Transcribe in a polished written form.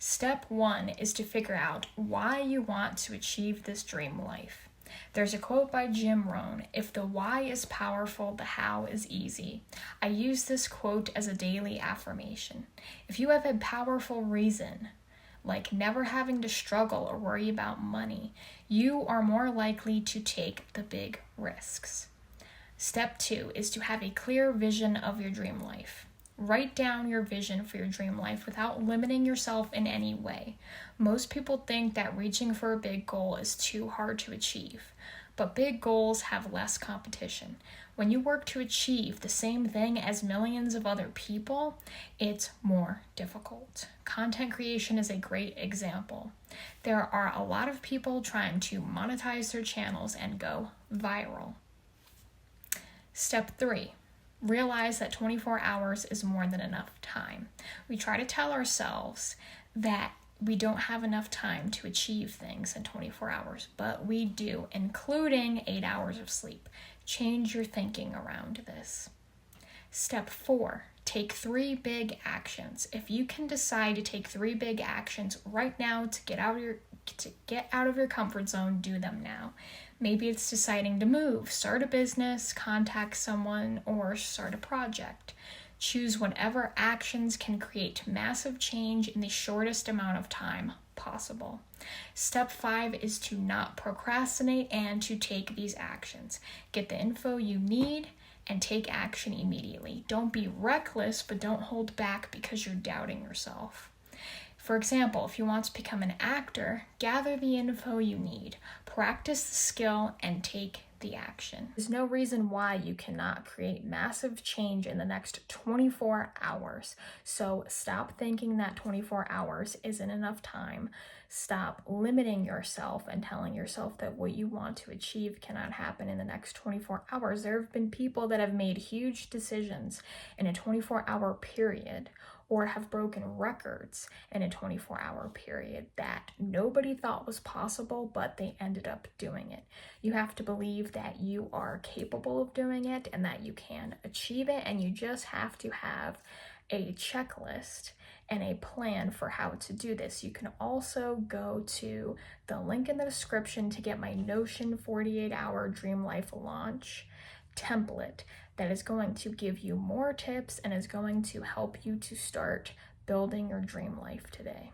Step one is to figure out why you want to achieve this dream life. There's a quote by Jim Rohn: "If the why is powerful, the how is easy." I use this quote as a daily affirmation. If you have a powerful reason, like never having to struggle or worry about money, you are more likely to take the big risks. Step two is to have a clear vision of your dream life. Write down your vision for your dream life without limiting yourself in any way. Most people think that reaching for a big goal is too hard to achieve, but big goals have less competition. When you work to achieve the same thing as millions of other people, it's more difficult. Content creation is a great example. There are a lot of people trying to monetize their channels and go viral. Step three, realize that 24 hours is more than enough time. We try to tell ourselves that we don't have enough time to achieve things in 24 hours, but we do, including 8 hours of sleep. Change your thinking around this. Step four, take 3 big actions. If you can decide to take 3 big actions right now to get out of your comfort zone, do them now. Maybe it's deciding to move, start a business, contact someone, or start a project. Choose whatever actions can create massive change in the shortest amount of time possible. Step 5 is to not procrastinate and to take these actions. Get the info you need and take action immediately. Don't be reckless, but don't hold back because you're doubting yourself. For example, if you want to become an actor, gather the info you need, practice the skill, and take the action. There's no reason why you cannot create massive change in the next 24 hours. So stop thinking that 24 hours isn't enough time. Stop limiting yourself and telling yourself that what you want to achieve cannot happen in the next 24 hours. There have been people that have made huge decisions in a 24-hour period, or have broken records in a 24-hour period that nobody thought was possible, but they ended up doing it. You have to believe that you are capable of doing it and that you can achieve it, and you just have to have a checklist and a plan for how to do this. You can also go to the link in the description to get my Notion 48-hour Dream Life launch template that is going to give you more tips and is going to help you to start building your dream life today.